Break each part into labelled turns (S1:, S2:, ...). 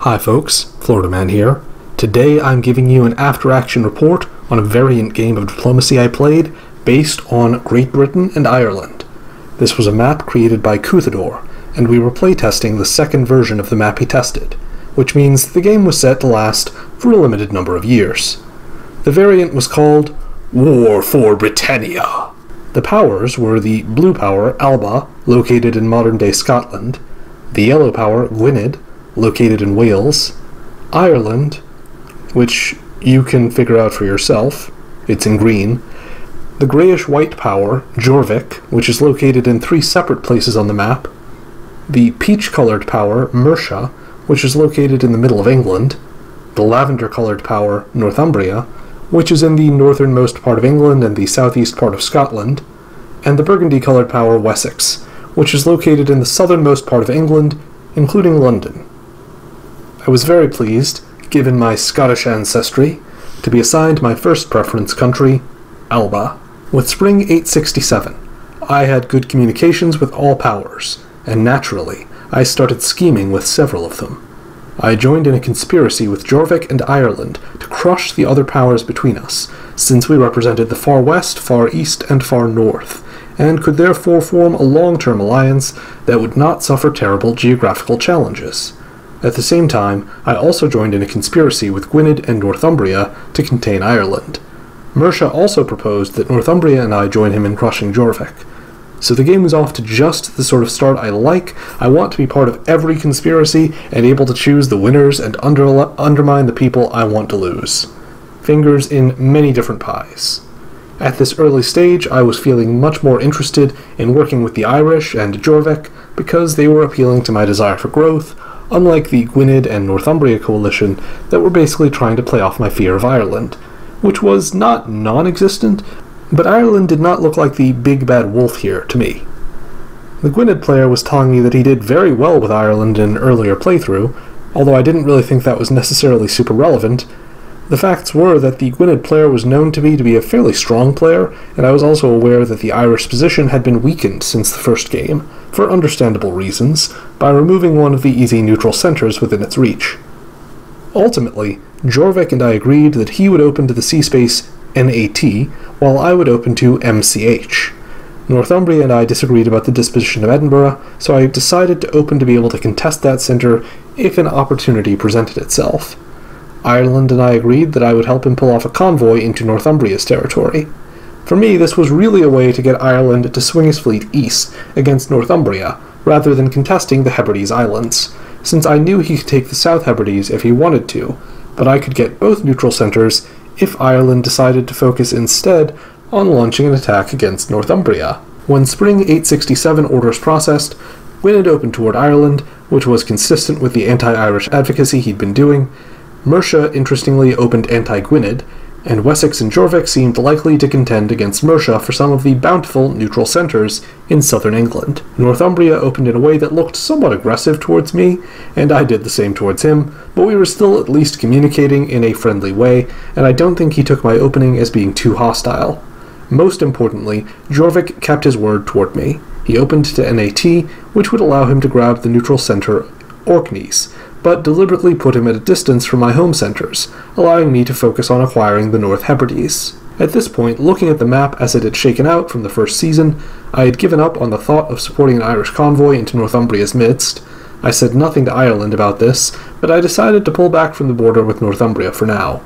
S1: Hi folks, Florida Man here. Today I'm giving you an after-action report on a variant game of diplomacy I played based on Great Britain and Ireland. This was a map created by Cuthador, and we were playtesting the second version of the map he tested, which means the game was set to last for a limited number of years. The variant was called War for Britannia. The powers were the blue power Alba, located in modern-day Scotland, the yellow power Gwynedd, located in Wales, Ireland, which you can figure out for yourself, it's in green, the greyish-white power Jorvik, which is located in 3 separate places on the map, the peach-coloured power Mercia, which is located in the middle of England, the lavender-coloured power Northumbria, which is in the northernmost part of England and the southeast part of Scotland, and the burgundy-coloured power Wessex, which is located in the southernmost part of England, including London. I was very pleased, given my Scottish ancestry, to be assigned my first preference country, Alba. With Spring 867, I had good communications with all powers, and naturally, I started scheming with several of them. I joined in a conspiracy with Jorvik and Ireland to crush the other powers between us, since we represented the far west, far east, and far north, and could therefore form a long-term alliance that would not suffer terrible geographical challenges. At the same time, I also joined in a conspiracy with Gwynedd and Northumbria to contain Ireland. Mercia also proposed that Northumbria and I join him in crushing Jorvik. So the game was off to just the sort of start I like. I want to be part of every conspiracy and able to choose the winners and undermine the people I want to lose. Fingers in many different pies. At this early stage, I was feeling much more interested in working with the Irish and Jorvik because they were appealing to my desire for growth, unlike the Gwynedd and Northumbria coalition that were basically trying to play off my fear of Ireland, which was not non-existent, but Ireland did not look like the big bad wolf here to me. The Gwynedd player was telling me that he did very well with Ireland in an earlier playthrough, although I didn't really think that was necessarily super relevant. The facts were that the Gwynedd player was known to me to be a fairly strong player, and I was also aware that the Irish position had been weakened since the first game, for understandable reasons, by removing one of the easy neutral centres within its reach. Ultimately, Jorvik and I agreed that he would open to the sea space NAT, while I would open to MCH. Northumbria and I disagreed about the disposition of Edinburgh, so I decided to open to be able to contest that centre if an opportunity presented itself. Ireland and I agreed that I would help him pull off a convoy into Northumbria's territory. For me, this was really a way to get Ireland to swing his fleet east against Northumbria, rather than contesting the Hebrides Islands, since I knew he could take the South Hebrides if he wanted to, but I could get both neutral centres if Ireland decided to focus instead on launching an attack against Northumbria. When Spring 867 orders processed, Gwynedd opened toward Ireland, which was consistent with the anti-Irish advocacy he'd been doing. Mercia, interestingly, opened anti-Gwynedd, and Wessex and Jorvik seemed likely to contend against Mercia for some of the bountiful neutral centres in southern England. Northumbria opened in a way that looked somewhat aggressive towards me, and I did the same towards him, but we were still at least communicating in a friendly way, and I don't think he took my opening as being too hostile. Most importantly, Jorvik kept his word toward me. He opened to NAT, which would allow him to grab the neutral centre Orkneys, but deliberately put him at a distance from my home centres, allowing me to focus on acquiring the North Hebrides. At this point, looking at the map as it had shaken out from the first season, I had given up on the thought of supporting an Irish convoy into Northumbria's midst. I said nothing to Ireland about this, but I decided to pull back from the border with Northumbria for now.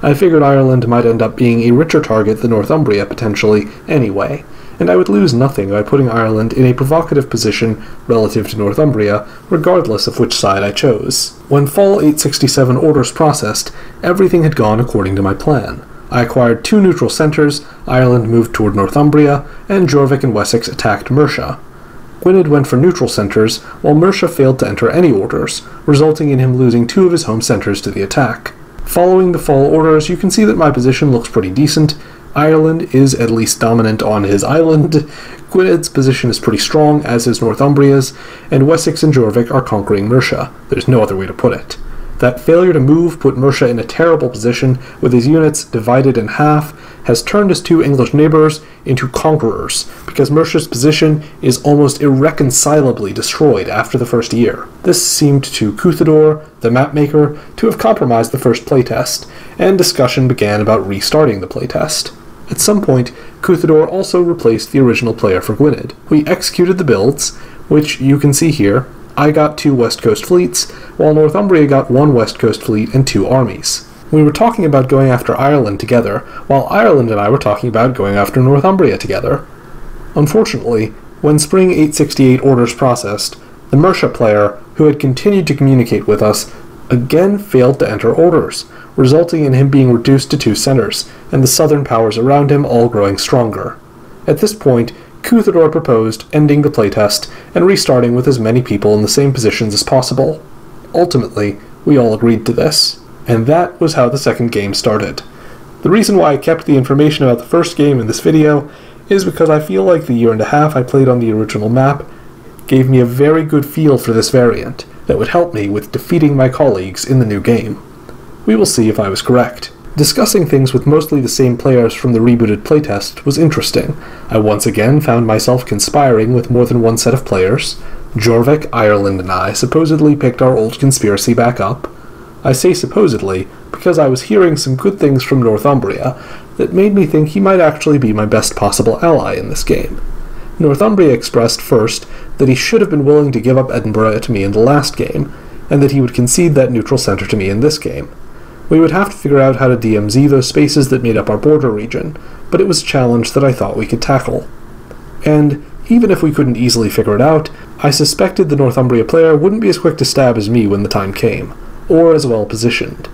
S1: I figured Ireland might end up being a richer target than Northumbria potentially anyway, and I would lose nothing by putting Ireland in a provocative position relative to Northumbria, regardless of which side I chose. When Fall 867 orders processed, everything had gone according to my plan. I acquired 2 neutral centres, Ireland moved toward Northumbria, and Jorvik and Wessex attacked Mercia. Gwynedd went for neutral centres, while Mercia failed to enter any orders, resulting in him losing 2 of his home centres to the attack. Following the fall orders, you can see that my position looks pretty decent. Ireland is at least dominant on his island, Gwynedd's position is pretty strong, as is Northumbria's, and Wessex and Jorvik are conquering Mercia. There's no other way to put it. That failure to move put Mercia in a terrible position, with his units divided in half, has turned his two English neighbours into conquerors, because Mercia's position is almost irreconcilably destroyed after the first year. This seemed to Cuthador, the mapmaker, to have compromised the first playtest, and discussion began about restarting the playtest. At some point, Cuthador also replaced the original player for Gwynedd. We executed the builds, which you can see here. I got 2 West Coast fleets, while Northumbria got 1 West Coast fleet and 2 armies. We were talking about going after Ireland together, while Ireland and I were talking about going after Northumbria together. Unfortunately, when Spring 868 orders processed, the Mercia player, who had continued to communicate with us, again failed to enter orders, resulting in him being reduced to 2 centers, and the southern powers around him all growing stronger. At this point, Cuthador proposed ending the playtest and restarting with as many people in the same positions as possible. Ultimately, we all agreed to this, and that was how the second game started. The reason why I kept the information about the first game in this video is because I feel like the year and a half I played on the original map gave me a very good feel for this variant that would help me with defeating my colleagues in the new game. We will see if I was correct. Discussing things with mostly the same players from the rebooted playtest was interesting. I once again found myself conspiring with more than one set of players. Jorvik, Ireland, and I supposedly picked our old conspiracy back up. I say supposedly because I was hearing some good things from Northumbria that made me think he might actually be my best possible ally in this game. Northumbria expressed first that he should have been willing to give up Edinburgh to me in the last game, and that he would concede that neutral centre to me in this game. We would have to figure out how to DMZ those spaces that made up our border region, but it was a challenge that I thought we could tackle. And even if we couldn't easily figure it out, I suspected the Northumbria player wouldn't be as quick to stab as me when the time came, or as well positioned.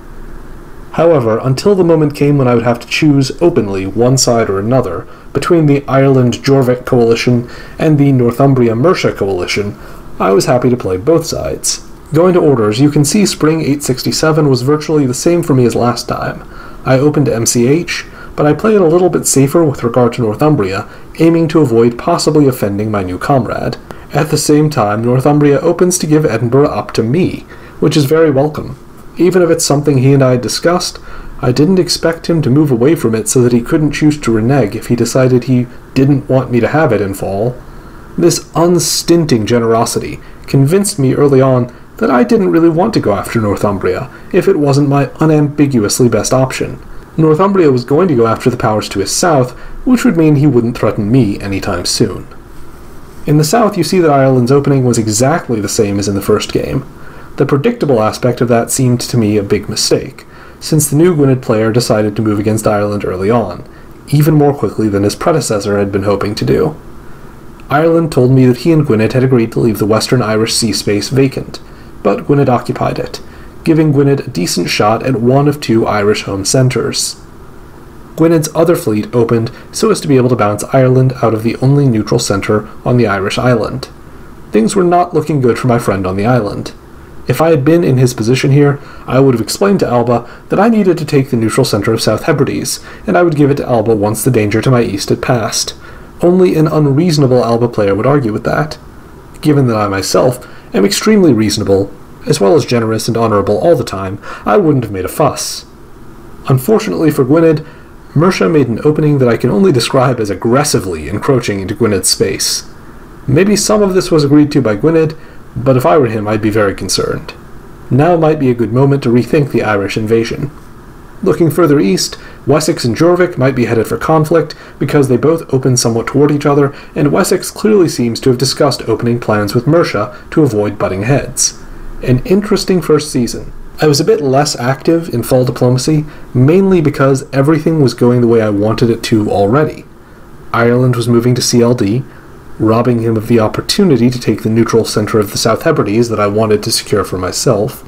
S1: However, until the moment came when I would have to choose openly one side or another between the Ireland-Jorvik coalition and the Northumbria-Mercia coalition, I was happy to play both sides. Going to orders, you can see Spring 867 was virtually the same for me as last time. I opened MCH, but I played a little bit safer with regard to Northumbria, aiming to avoid possibly offending my new comrade. At the same time, Northumbria opens to give Edinburgh up to me, which is very welcome. Even if it's something he and I had discussed, I didn't expect him to move away from it so that he couldn't choose to renege if he decided he didn't want me to have it in fall. This unstinting generosity convinced me early on that I didn't really want to go after Northumbria if it wasn't my unambiguously best option. Northumbria was going to go after the powers to his south, which would mean he wouldn't threaten me anytime soon. In the south, you see that Ireland's opening was exactly the same as in the first game. The predictable aspect of that seemed to me a big mistake, since the new Gwynedd player decided to move against Ireland early on, even more quickly than his predecessor had been hoping to do. Ireland told me that he and Gwynedd had agreed to leave the Western Irish sea space vacant, but Gwynedd occupied it, giving Gwynedd a decent shot at one of 2 Irish home centres. Gwynedd's other fleet opened so as to be able to bounce Ireland out of the only neutral centre on the Irish island. Things were not looking good for my friend on the island. If I had been in his position here, I would have explained to Alba that I needed to take the neutral centre of South Hebrides, and I would give it to Alba once the danger to my east had passed. Only an unreasonable Alba player would argue with that. Given that I myself am extremely reasonable, as well as generous and honourable all the time, I wouldn't have made a fuss. Unfortunately for Gwynedd, Mercia made an opening that I can only describe as aggressively encroaching into Gwynedd's space. Maybe some of this was agreed to by Gwynedd, but if I were him, I'd be very concerned. Now might be a good moment to rethink the Irish invasion. Looking further east, Wessex and Jorvik might be headed for conflict because they both open somewhat toward each other, and Wessex clearly seems to have discussed opening plans with Mercia to avoid butting heads. An interesting first season. I was a bit less active in fall diplomacy, mainly because everything was going the way I wanted it to already. Ireland was moving to CLD, robbing him of the opportunity to take the neutral centre of the South Hebrides that I wanted to secure for myself,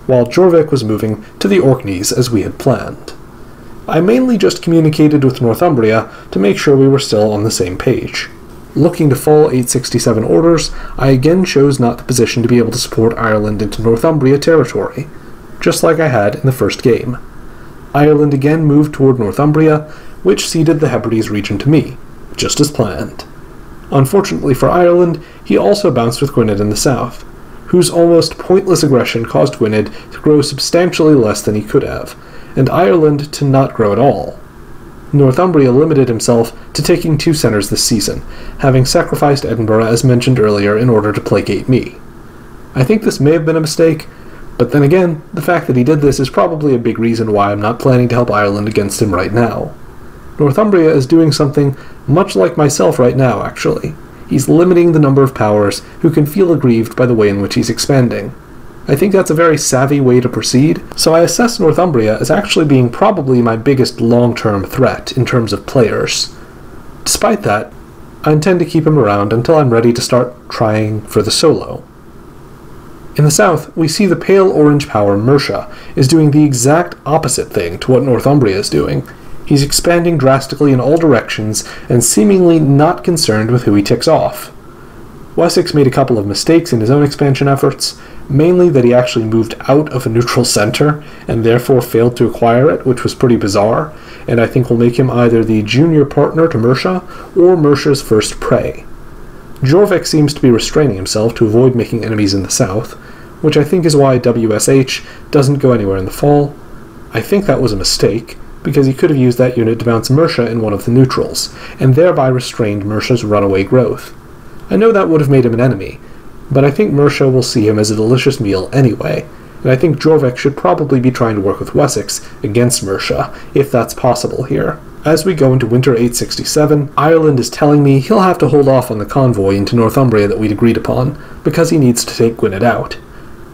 S1: while Jorvik was moving to the Orkneys as we had planned. I mainly just communicated with Northumbria to make sure we were still on the same page. Looking to fall 867 orders, I again chose not the position to be able to support Ireland into Northumbria territory, just like I had in the first game. Ireland again moved toward Northumbria, which ceded the Hebrides region to me, just as planned. Unfortunately for Ireland, he also bounced with Gwynedd in the south, whose almost pointless aggression caused Gwynedd to grow substantially less than he could have, and Ireland to not grow at all. Northumbria limited himself to taking 2 centres this season, having sacrificed Edinburgh as mentioned earlier in order to placate me. I think this may have been a mistake, but then again, the fact that he did this is probably a big reason why I'm not planning to help Ireland against him right now. Northumbria is doing something much like myself right now, actually. He's limiting the number of powers who can feel aggrieved by the way in which he's expanding. I think that's a very savvy way to proceed, so I assess Northumbria as actually being probably my biggest long-term threat in terms of players. Despite that, I intend to keep him around until I'm ready to start trying for the solo. In the south, we see the pale orange power Mercia is doing the exact opposite thing to what Northumbria is doing. He's expanding drastically in all directions and seemingly not concerned with who he ticks off. Wessex made a couple of mistakes in his own expansion efforts, mainly that he actually moved out of a neutral centre and therefore failed to acquire it, which was pretty bizarre, and I think will make him either the junior partner to Mercia or Mercia's first prey. Jorvik seems to be restraining himself to avoid making enemies in the south, which I think is why WSH doesn't go anywhere in the fall. I think that was a mistake, because he could have used that unit to bounce Mercia in one of the neutrals, and thereby restrained Mercia's runaway growth. I know that would have made him an enemy, but I think Mercia will see him as a delicious meal anyway, and I think Jorvik should probably be trying to work with Wessex against Mercia, if that's possible here. As we go into winter 867, Ireland is telling me he'll have to hold off on the convoy into Northumbria that we'd agreed upon, because he needs to take Gwynedd out.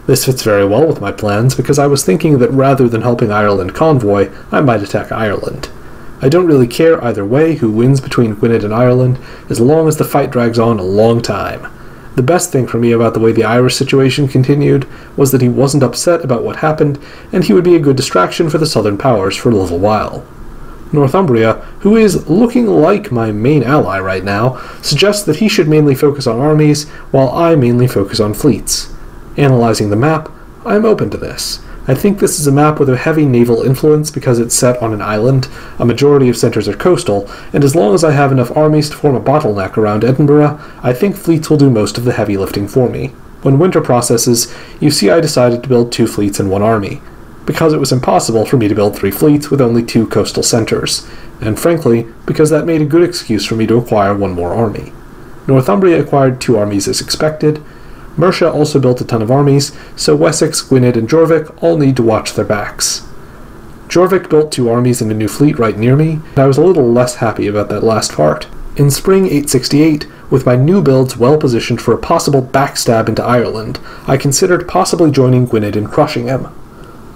S1: This fits very well with my plans, because I was thinking that rather than helping Ireland convoy, I might attack Ireland. I don't really care either way who wins between Gwynedd and Ireland, as long as the fight drags on a long time. The best thing for me about the way the Irish situation continued was that he wasn't upset about what happened, and he would be a good distraction for the southern powers for a little while. Northumbria, who is looking like my main ally right now, suggests that he should mainly focus on armies, while I mainly focus on fleets. Analyzing the map, I am open to this. I think this is a map with a heavy naval influence because it's set on an island, a majority of centres are coastal, and as long as I have enough armies to form a bottleneck around Edinburgh, I think fleets will do most of the heavy lifting for me. When winter processes, you see I decided to build 2 fleets and 1 army, because it was impossible for me to build 3 fleets with only 2 coastal centres, and frankly, because that made a good excuse for me to acquire 1 more army. Northumbria acquired 2 armies as expected. Mercia also built a ton of armies, so Wessex, Gwynedd, and Jorvik all need to watch their backs. Jorvik built 2 armies and a new fleet right near me, and I was a little less happy about that last part. In spring 868, with my new builds well positioned for a possible backstab into Ireland, I considered possibly joining Gwynedd and crushing him.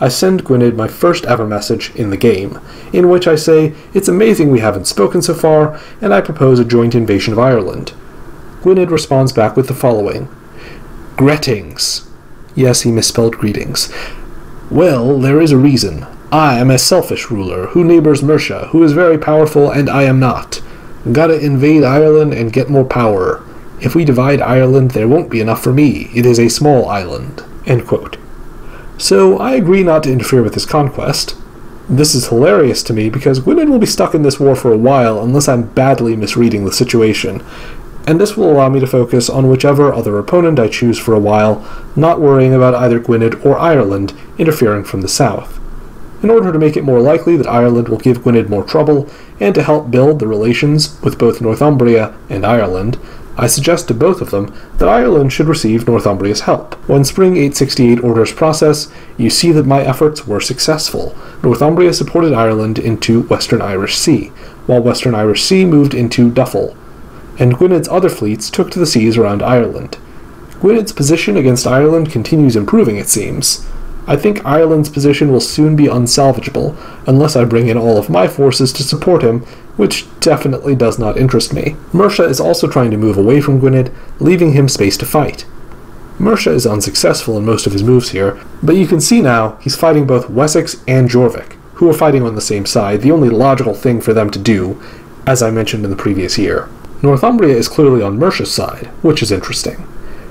S1: I send Gwynedd my first ever message in the game, in which I say, "It's amazing we haven't spoken so far, and I propose a joint invasion of Ireland." Gwynedd responds back with the following: "Greetings." Yes, he misspelled greetings. "Well, there is a reason. I am a selfish ruler who neighbors Mercia, who is very powerful, and I am not. Gotta invade Ireland and get more power. If we divide Ireland, there won't be enough for me. It is a small island." End quote. So I agree not to interfere with his conquest. This is hilarious to me because Gwynedd will be stuck in this war for a while unless I'm badly misreading the situation, and this will allow me to focus on whichever other opponent I choose for a while, not worrying about either Gwynedd or Ireland interfering from the south. In order to make it more likely that Ireland will give Gwynedd more trouble, and to help build the relations with both Northumbria and Ireland, I suggest to both of them that Ireland should receive Northumbria's help. When Spring 868 orders process, you see that my efforts were successful. Northumbria supported Ireland into Western Irish Sea, while Western Irish Sea moved into Duffel, and Gwynedd's other fleets took to the seas around Ireland. Gwynedd's position against Ireland continues improving, it seems. I think Ireland's position will soon be unsalvageable, unless I bring in all of my forces to support him, which definitely does not interest me. Mercia is also trying to move away from Gwynedd, leaving him space to fight. Mercia is unsuccessful in most of his moves here, but you can see now he's fighting both Wessex and Jorvik, who are fighting on the same side, the only logical thing for them to do, as I mentioned in the previous year. Northumbria is clearly on Mercia's side, which is interesting.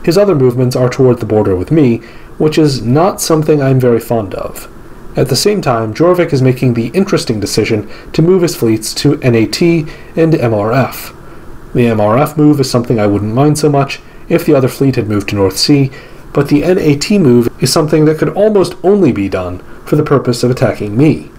S1: His other movements are toward the border with me, which is not something I'm very fond of. At the same time, Jorvik is making the interesting decision to move his fleets to NAT and MRF. The MRF move is something I wouldn't mind so much if the other fleet had moved to North Sea, but the NAT move is something that could almost only be done for the purpose of attacking me.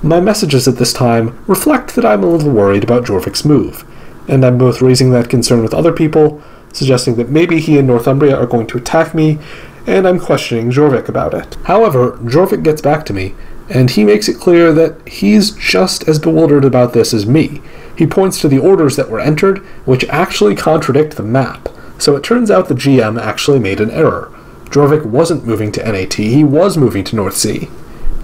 S1: My messages at this time reflect that I'm a little worried about Jorvik's move, and I'm both raising that concern with other people, suggesting that maybe he and Northumbria are going to attack me, and I'm questioning Jorvik about it. However, Jorvik gets back to me, and he makes it clear that he's just as bewildered about this as me. He points to the orders that were entered, which actually contradict the map, so it turns out the GM actually made an error. Jorvik wasn't moving to NAT, he was moving to North Sea.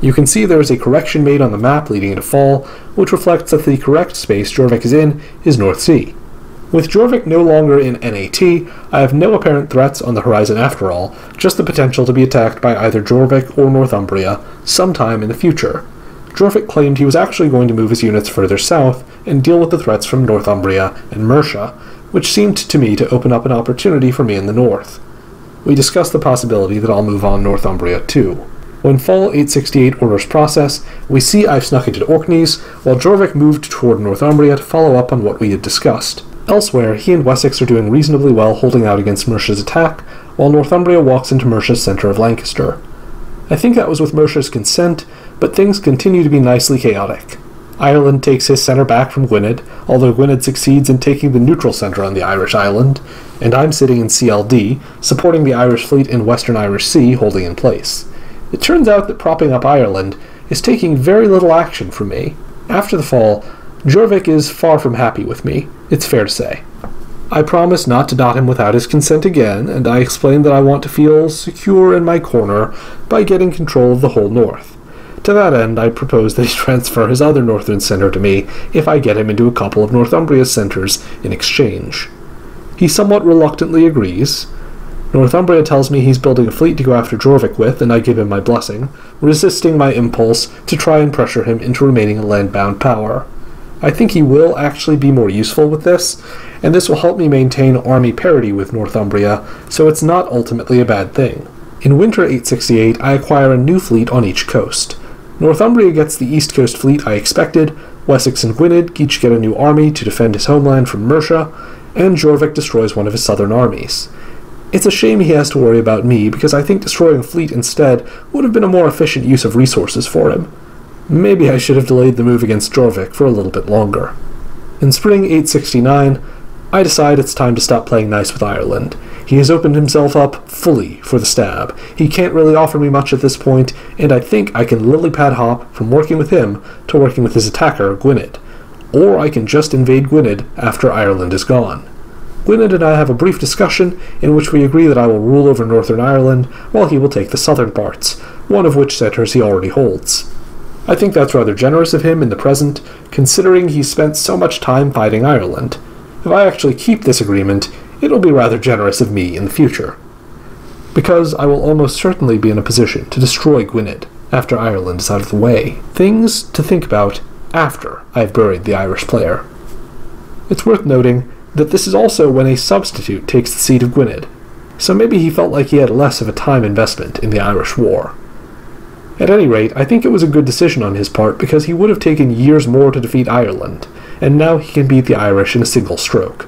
S1: You can see there is a correction made on the map leading into fall, which reflects that the correct space Jorvik is in is North Sea. With Jorvik no longer in NAT, I have no apparent threats on the horizon after all, just the potential to be attacked by either Jorvik or Northumbria sometime in the future. Jorvik claimed he was actually going to move his units further south and deal with the threats from Northumbria and Mercia, which seemed to me to open up an opportunity for me in the north. We discussed the possibility that I'll move on Northumbria too. When Fall 868 orders process, we see I've snuck into Orkneys, while Jorvik moved toward Northumbria to follow up on what we had discussed. Elsewhere, he and Wessex are doing reasonably well holding out against Mercia's attack, while Northumbria walks into Mercia's centre of Lancaster. I think that was with Mercia's consent, but things continue to be nicely chaotic. Ireland takes his centre back from Gwynedd, although Gwynedd succeeds in taking the neutral centre on the Irish island, and I'm sitting in CLD, supporting the Irish fleet in Western Irish Sea, holding in place. It turns out that propping up Ireland is taking very little action from me. After the fall, Jorvik is far from happy with me, it's fair to say. I promise not to dot him without his consent again, and I explain that I want to feel secure in my corner by getting control of the whole north. To that end, I propose that he transfer his other northern centre to me if I get him into a couple of Northumbria's centres in exchange. He somewhat reluctantly agrees. Northumbria tells me he's building a fleet to go after Jorvik with, and I give him my blessing, resisting my impulse to try and pressure him into remaining a land-bound power. I think he will actually be more useful with this, and this will help me maintain army parity with Northumbria, so it's not ultimately a bad thing. In winter 868, I acquire a new fleet on each coast. Northumbria gets the east coast fleet I expected, Wessex and Gwynedd each get a new army to defend his homeland from Mercia, and Jorvik destroys one of his southern armies. It's a shame he has to worry about me, because I think destroying a fleet instead would have been a more efficient use of resources for him. Maybe I should have delayed the move against Jorvik for a little bit longer. In spring 869, I decide it's time to stop playing nice with Ireland. He has opened himself up fully for the stab. He can't really offer me much at this point, and I think I can lily-pad hop from working with him to working with his attacker, Gwynedd. Or I can just invade Gwynedd after Ireland is gone. Gwynedd and I have a brief discussion in which we agree that I will rule over Northern Ireland while he will take the southern parts, one of which centres he already holds. I think that's rather generous of him in the present, considering he's spent so much time fighting Ireland. If I actually keep this agreement, it'll be rather generous of me in the future. Because I will almost certainly be in a position to destroy Gwynedd after Ireland is out of the way. Things to think about after I've buried the Irish player. It's worth noting that this is also when a substitute takes the seat of Gwynedd, so maybe he felt like he had less of a time investment in the Irish War. At any rate, I think it was a good decision on his part because he would have taken years more to defeat Ireland, and now he can beat the Irish in a single stroke.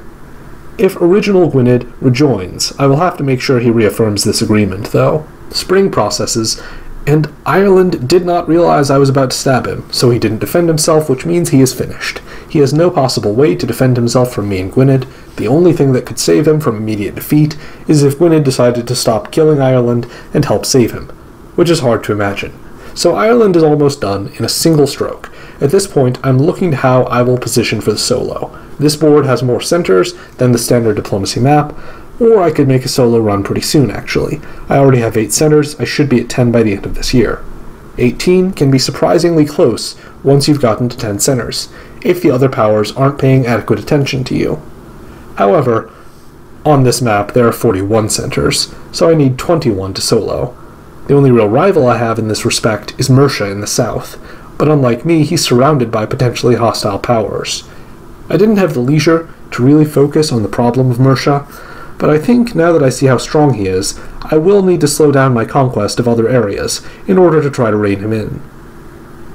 S1: If original Gwynedd rejoins, I will have to make sure he reaffirms this agreement, though. Spring processes, and Ireland did not realize I was about to stab him, so he didn't defend himself, which means he is finished. He has no possible way to defend himself from me and Gwynedd. The only thing that could save him from immediate defeat is if Gwynedd decided to stop killing Ireland and help save him, which is hard to imagine. So Ireland is almost done in a single stroke. At this point, I'm looking to how I will position for the solo. This board has more centers than the standard diplomacy map, or I could make a solo run pretty soon, actually. I already have 8 centers, I should be at 10 by the end of this year. 18 can be surprisingly close once you've gotten to 10 centers, if the other powers aren't paying adequate attention to you. However, on this map there are 41 centers, so I need 21 to solo. The only real rival I have in this respect is Mercia in the south, but unlike me, he's surrounded by potentially hostile powers. I didn't have the leisure to really focus on the problem of Mercia, but I think now that I see how strong he is, I will need to slow down my conquest of other areas in order to try to rein him in.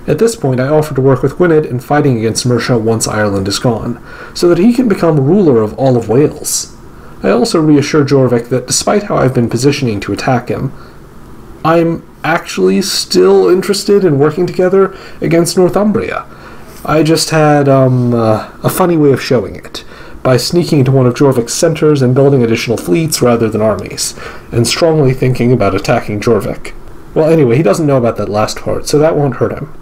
S1: At this point, I offer to work with Gwynedd in fighting against Mercia once Ireland is gone, so that he can become ruler of all of Wales. I also reassure Jorvik that despite how I've been positioning to attack him, I'm actually still interested in working together against Northumbria. I just had a funny way of showing it, by sneaking into one of Jorvik's centers and building additional fleets rather than armies, and strongly thinking about attacking Jorvik. Well, anyway, he doesn't know about that last part, so that won't hurt him.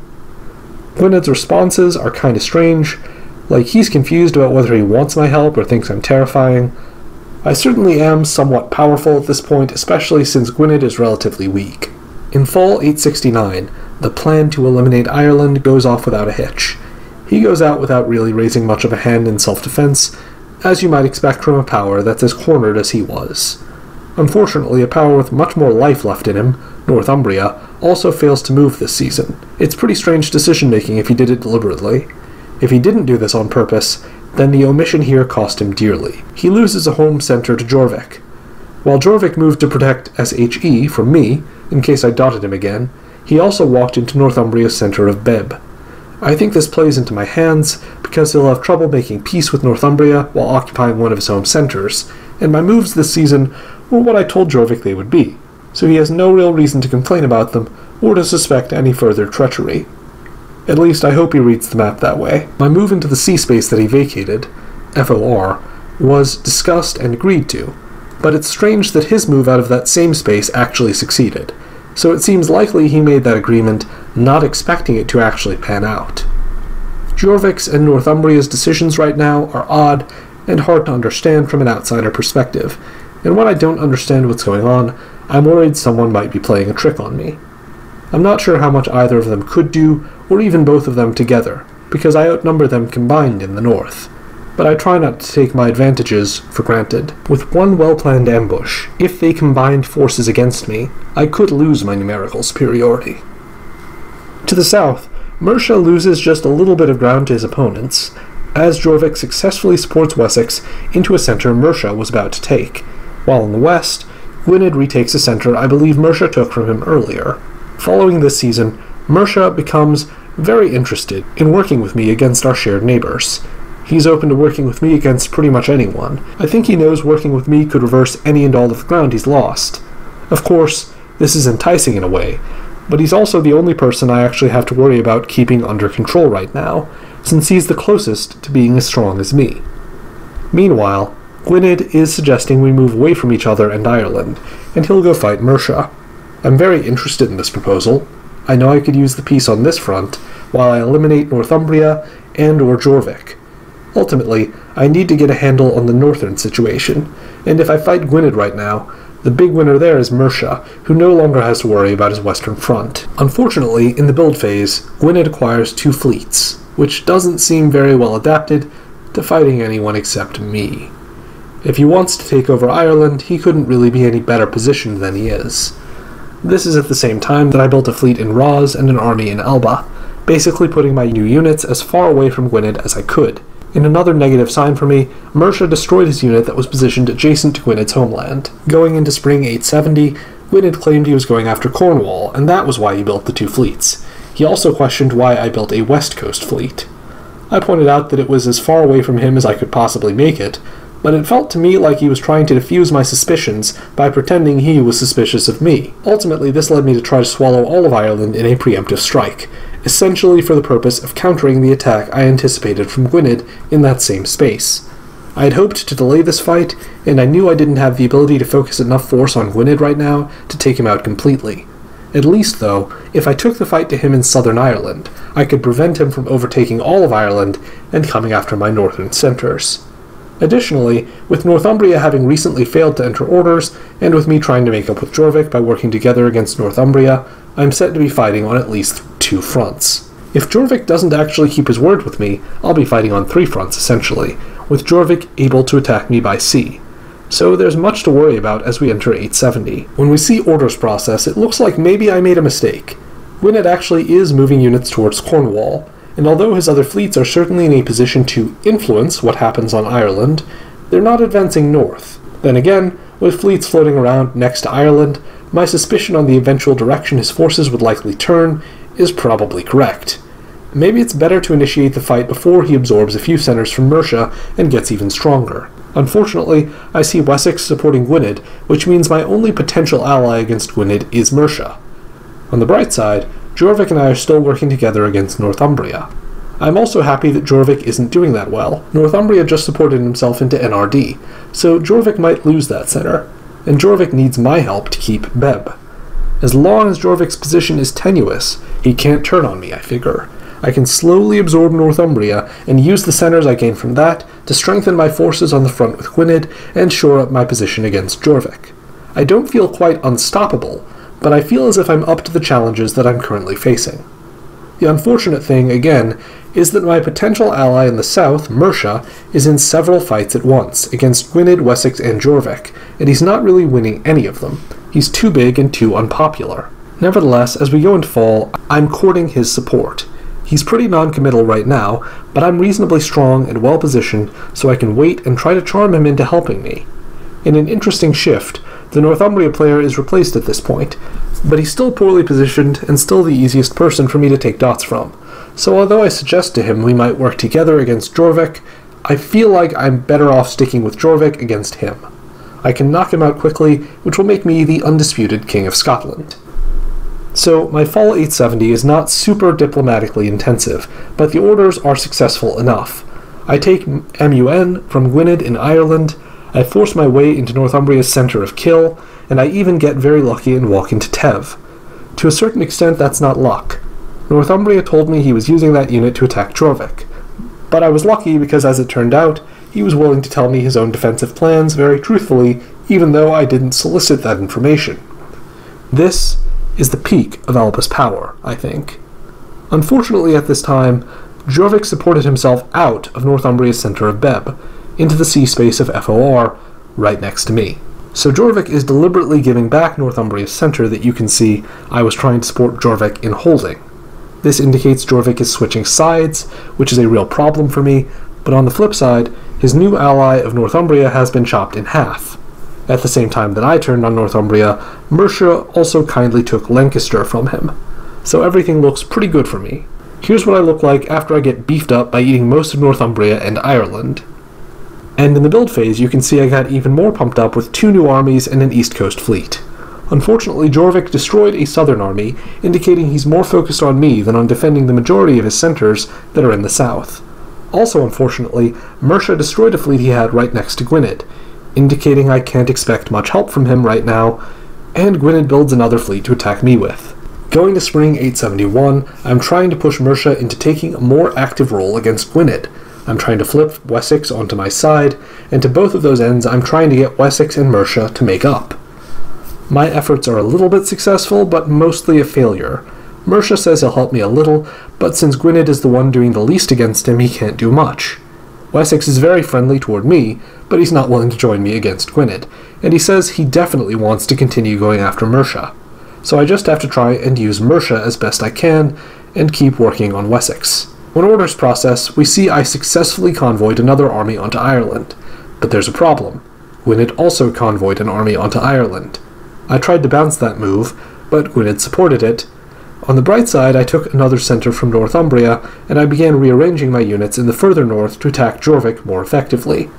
S1: Gwyned's responses are kinda strange, like he's confused about whether he wants my help or thinks I'm terrifying. I certainly am somewhat powerful at this point, especially since Gwyned is relatively weak. In fall 869, the plan to eliminate Ireland goes off without a hitch. He goes out without really raising much of a hand in self-defense, as you might expect from a power that's as cornered as he was. Unfortunately, a power with much more life left in him, Northumbria, also fails to move this season. It's pretty strange decision-making if he did it deliberately. If he didn't do this on purpose, then the omission here cost him dearly. He loses a home center to Jorvik. While Jorvik moved to protect SHE from me, in case I dotted him again, he also walked into Northumbria's center of Beb. I think this plays into my hands, because he'll have trouble making peace with Northumbria while occupying one of his home centers, and my moves this season were what I told Jorvik they would be, so he has no real reason to complain about them, or to suspect any further treachery. At least I hope he reads the map that way. My move into the sea space that he vacated, FOR, was discussed and agreed to, but it's strange that his move out of that same space actually succeeded, so it seems likely he made that agreement not expecting it to actually pan out. Jorvik's and Northumbria's decisions right now are odd and hard to understand from an outsider perspective, and when I don't understand what's going on, I'm worried someone might be playing a trick on me. I'm not sure how much either of them could do, or even both of them together, because I outnumber them combined in the north. But I try not to take my advantages for granted. With one well-planned ambush, if they combined forces against me, I could lose my numerical superiority. To the south, Mercia loses just a little bit of ground to his opponents, as Jorvik successfully supports Wessex into a center Mercia was about to take, while in the west, Gwyned retakes a center I believe Mercia took from him earlier. Following this season, Mercia becomes very interested in working with me against our shared neighbors. He's open to working with me against pretty much anyone. I think he knows working with me could reverse any and all of the ground he's lost. Of course, this is enticing in a way, but he's also the only person I actually have to worry about keeping under control right now, since he's the closest to being as strong as me. Meanwhile, Gwyned is suggesting we move away from each other and Ireland, and he'll go fight Mercia. I'm very interested in this proposal. I know I could use the peace on this front, while I eliminate Northumbria and/or Jorvik. Ultimately, I need to get a handle on the northern situation, and if I fight Gwyned right now, the big winner there is Mercia, who no longer has to worry about his western front. Unfortunately, in the build phase, Gwyned acquires 2 fleets, which doesn't seem very well adapted to fighting anyone except me. If he wants to take over Ireland, he couldn't really be any better positioned than he is. This is at the same time that I built a fleet in Roz and an army in Elba, basically putting my new units as far away from Gwyned as I could. In another negative sign for me, Mercia destroyed his unit that was positioned adjacent to Gwyned's homeland. Going into spring 870, Gwyned claimed he was going after Cornwall, and that was why he built the 2 fleets. He also questioned why I built a west coast fleet. I pointed out that it was as far away from him as I could possibly make it, but it felt to me like he was trying to diffuse my suspicions by pretending he was suspicious of me. Ultimately, this led me to try to swallow all of Ireland in a preemptive strike, essentially for the purpose of countering the attack I anticipated from Gwyned in that same space. I had hoped to delay this fight, and I knew I didn't have the ability to focus enough force on Gwyned right now to take him out completely. At least, though, if I took the fight to him in southern Ireland, I could prevent him from overtaking all of Ireland and coming after my northern centres. Additionally, with Northumbria having recently failed to enter orders, and with me trying to make up with Jorvik by working together against Northumbria, I'm set to be fighting on at least 2 fronts. If Jorvik doesn't actually keep his word with me, I'll be fighting on 3 fronts essentially, with Jorvik able to attack me by sea. So there's much to worry about as we enter 870. When we see orders process, it looks like maybe I made a mistake. Gwyned actually is moving units towards Cornwall, and although his other fleets are certainly in a position to influence what happens on Ireland, they're not advancing north. Then again, with fleets floating around next to Ireland, my suspicion on the eventual direction his forces would likely turn is probably correct. Maybe it's better to initiate the fight before he absorbs a few centers from Mercia and gets even stronger. Unfortunately, I see Wessex supporting Gwyned, which means my only potential ally against Gwyned is Mercia. On the bright side, Jorvik and I are still working together against Northumbria. I'm also happy that Jorvik isn't doing that well. Northumbria just supported himself into NRD, so Jorvik might lose that center, and Jorvik needs my help to keep Beb. As long as Jorvik's position is tenuous, he can't turn on me, I figure. I can slowly absorb Northumbria and use the centers I gain from that to strengthen my forces on the front with Gwynedd and shore up my position against Jorvik. I don't feel quite unstoppable, but I feel as if I'm up to the challenges that I'm currently facing. The unfortunate thing, again, is that my potential ally in the south, Mercia, is in several fights at once, against Gwynedd, Wessex, and Jorvik, and he's not really winning any of them. He's too big and too unpopular. Nevertheless, as we go into fall, I'm courting his support. He's pretty non-committal right now, but I'm reasonably strong and well-positioned, so I can wait and try to charm him into helping me. In an interesting shift, the Northumbria player is replaced at this point, but he's still poorly positioned and still the easiest person for me to take dots from. So although I suggest to him we might work together against Jorvik, I feel like I'm better off sticking with Jorvik against him. I can knock him out quickly, which will make me the undisputed King of Scotland. So my fall 870 is not super diplomatically intensive, but the orders are successful enough. I take MUN from Gwynedd in Ireland, I force my way into Northumbria's centre of kill, and I even get very lucky and walk into Tev. To a certain extent that's not luck. Northumbria told me he was using that unit to attack Jorvik, but I was lucky because, as it turned out, he was willing to tell me his own defensive plans very truthfully, even though I didn't solicit that information. This is the peak of Alba's power, I think. Unfortunately at this time, Jorvik supported himself out of Northumbria's centre of Beb, into the sea space of FOR, right next to me. So Jorvik is deliberately giving back Northumbria's centre that you can see I was trying to support Jorvik in holding. This indicates Jorvik is switching sides, which is a real problem for me, but on the flip side, his new ally of Northumbria has been chopped in half. At the same time that I turned on Northumbria, Mercia also kindly took Lancaster from him. So everything looks pretty good for me. Here's what I look like after I get beefed up by eating most of Northumbria and Ireland. And in the build phase, you can see I got even more pumped up with 2 new armies and an East Coast fleet. Unfortunately, Jorvik destroyed a southern army, indicating he's more focused on me than on defending the majority of his centers that are in the south. Also, unfortunately, Mercia destroyed a fleet he had right next to Gwynedd, indicating I can't expect much help from him right now, and Gwynedd builds another fleet to attack me with. Going to spring 871, I'm trying to push Mercia into taking a more active role against Gwynedd. I'm trying to flip Wessex onto my side, and to both of those ends I'm trying to get Wessex and Mercia to make up. My efforts are a little bit successful, but mostly a failure. Mercia says he'll help me a little, but since Gwynedd is the one doing the least against him, he can't do much. Wessex is very friendly toward me, but he's not willing to join me against Gwynedd, and he says he definitely wants to continue going after Mercia. So I just have to try and use Mercia as best I can, and keep working on Wessex. When orders process, we see I successfully convoyed another army onto Ireland. But there's a problem. Gwynedd also convoyed an army onto Ireland. I tried to bounce that move, but Gwynedd supported it. On the bright side, I took another centre from Northumbria, and I began rearranging my units in the further north to attack Jorvik more effectively.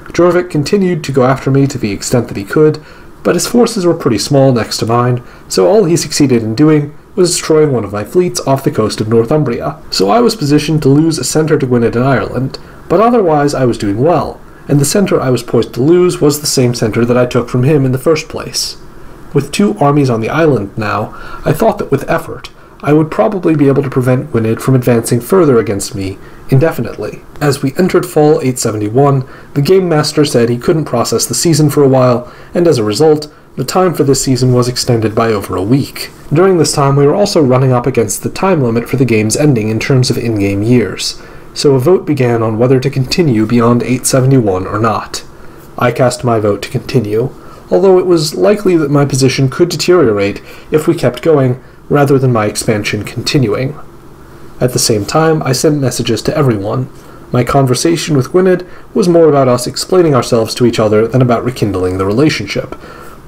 S1: Jorvik continued to go after me to the extent that he could, but his forces were pretty small next to mine, so all he succeeded in doing was destroying one of my fleets off the coast of Northumbria. So I was positioned to lose a centre to Gwynedd in Ireland, but otherwise I was doing well, and the centre I was poised to lose was the same centre that I took from him in the first place. With 2 armies on the island now, I thought that with effort, I would probably be able to prevent Gwynedd from advancing further against me indefinitely. As we entered fall 871, the Game Master said he couldn't process the season for a while, and as a result, the time for this season was extended by over a week. During this time, we were also running up against the time limit for the game's ending in terms of in-game years, so a vote began on whether to continue beyond 871 or not. I cast my vote to continue, although it was likely that my position could deteriorate if we kept going, rather than my expansion continuing. At the same time, I sent messages to everyone. My conversation with Gwynedd was more about us explaining ourselves to each other than about rekindling the relationship.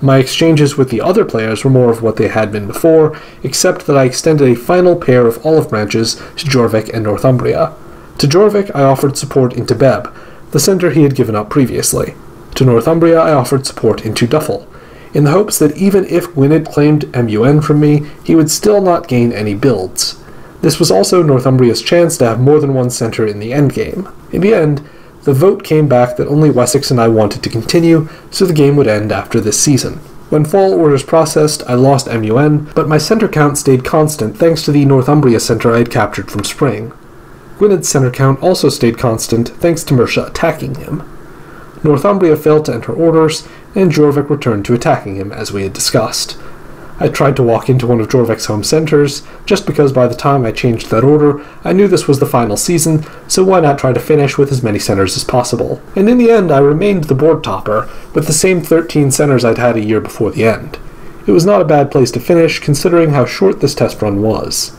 S1: My exchanges with the other players were more of what they had been before, except that I extended a final pair of olive branches to Jorvik and Northumbria. To Jorvik I offered support into Beb, the centre he had given up previously. To Northumbria I offered support into Duffel. in the hopes that even if Gwynedd claimed MUN from me, he would still not gain any builds. This was also Northumbria's chance to have more than one centre in the endgame. In the end, the vote came back that only Wessex and I wanted to continue, so the game would end after this season. When fall orders processed, I lost MUN, but my centre count stayed constant thanks to the Northumbria centre I had captured from spring. Gwynedd's centre count also stayed constant thanks to Mercia attacking him. Northumbria failed to enter orders, and Jorvik returned to attacking him, as we had discussed. I tried to walk into one of Jorvik's home centres, just because by the time I changed that order, I knew this was the final season, so why not try to finish with as many centres as possible. And in the end, I remained the board topper, with the same 13 centres I'd had a year before the end. It was not a bad place to finish, considering how short this test run was.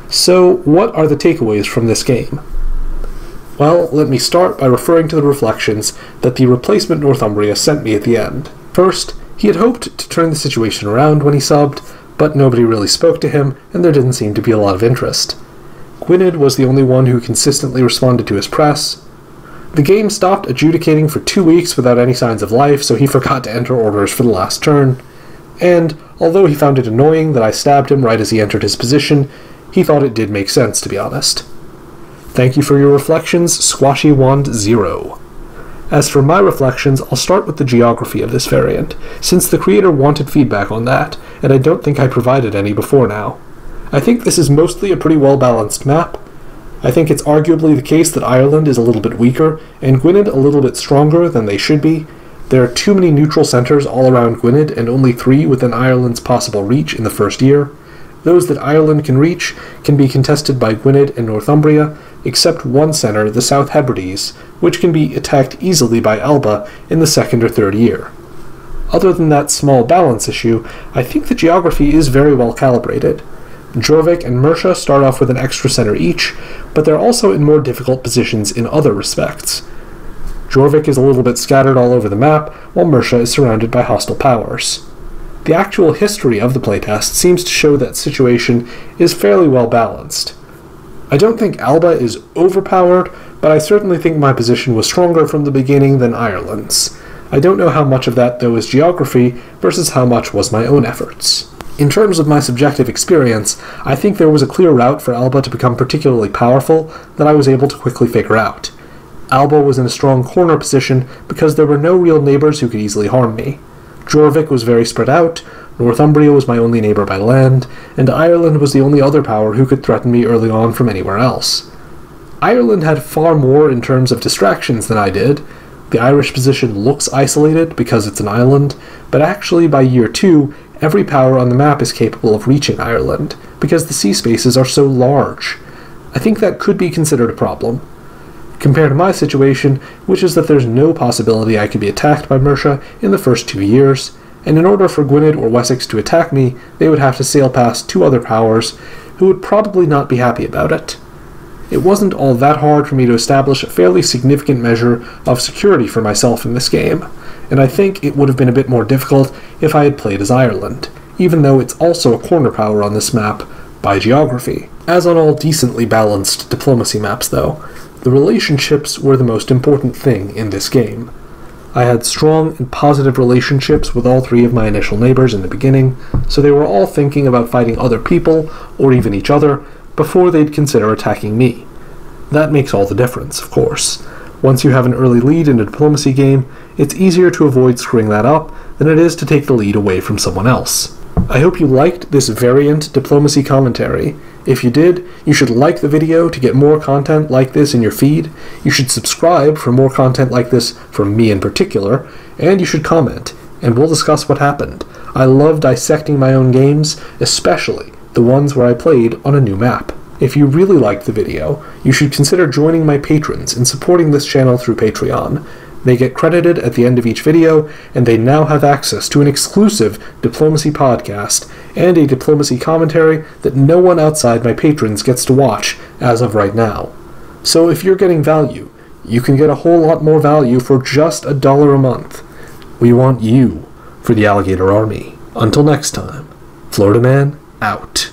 S1: So, what are the takeaways from this game? Well, let me start by referring to the reflections that the replacement Northumbria sent me at the end. First, he had hoped to turn the situation around when he subbed, but nobody really spoke to him, and there didn't seem to be a lot of interest. Gwynedd was the only one who consistently responded to his press. The game stopped adjudicating for 2 weeks without any signs of life, so he forgot to enter orders for the last turn. And, although he found it annoying that I stabbed him right as he entered his position, he thought it did make sense, to be honest. Thank you for your reflections, Squashy Wand 0. As for my reflections, I'll start with the geography of this variant, since the creator wanted feedback on that, and I don't think I provided any before now. I think this is mostly a pretty well-balanced map. I think it's arguably the case that Ireland is a little bit weaker, and Gwynedd a little bit stronger than they should be. There are too many neutral centres all around Gwynedd, and only 3 within Ireland's possible reach in the first year. Those that Ireland can reach can be contested by Gwynedd and Northumbria, except one centre, the South Hebrides, which can be attacked easily by Alba in the 2nd or 3rd year. Other than that small balance issue, I think the geography is very well calibrated. Jorvik and Mercia start off with an extra centre each, but they're also in more difficult positions in other respects. Jorvik is a little bit scattered all over the map, while Mercia is surrounded by hostile powers. The actual history of the playtest seems to show that situation is fairly well balanced. I don't think Alba is overpowered, but I certainly think my position was stronger from the beginning than Ireland's. I don't know how much of that, though, is geography versus how much was my own efforts. In terms of my subjective experience, I think there was a clear route for Alba to become particularly powerful that I was able to quickly figure out. Alba was in a strong corner position because there were no real neighbours who could easily harm me. Jorvik was very spread out, Northumbria was my only neighbour by land, and Ireland was the only other power who could threaten me early on from anywhere else. Ireland had far more in terms of distractions than I did. The Irish position looks isolated because it's an island, but actually by year 2, every power on the map is capable of reaching Ireland, because the sea spaces are so large. I think that could be considered a problem. Compared to my situation, which is that there's no possibility I could be attacked by Mercia in the first 2 years, and in order for Gwynedd or Wessex to attack me, they would have to sail past 2 other powers, who would probably not be happy about it. It wasn't all that hard for me to establish a fairly significant measure of security for myself in this game, and I think it would have been a bit more difficult if I had played as Ireland, even though it's also a corner power on this map by geography. As on all decently balanced diplomacy maps, though, the relationships were the most important thing in this game. I had strong and positive relationships with all 3 of my initial neighbours in the beginning, so they were all thinking about fighting other people, or even each other, before they'd consider attacking me. That makes all the difference, of course. Once you have an early lead in a diplomacy game, it's easier to avoid screwing that up than it is to take the lead away from someone else. I hope you liked this variant diplomacy commentary. If you did, you should like the video to get more content like this in your feed, you should subscribe for more content like this from me in particular, and you should comment, and we'll discuss what happened. I love dissecting my own games, especially the ones where I played on a new map. If you really liked the video, you should consider joining my patrons and supporting this channel through Patreon. They get credited at the end of each video, and they now have access to an exclusive diplomacy podcast and a diplomacy commentary that no one outside my patrons gets to watch as of right now. So if you're getting value, you can get a whole lot more value for just $1 a month. We want you for the Alligator Army. Until next time, Florida Man out.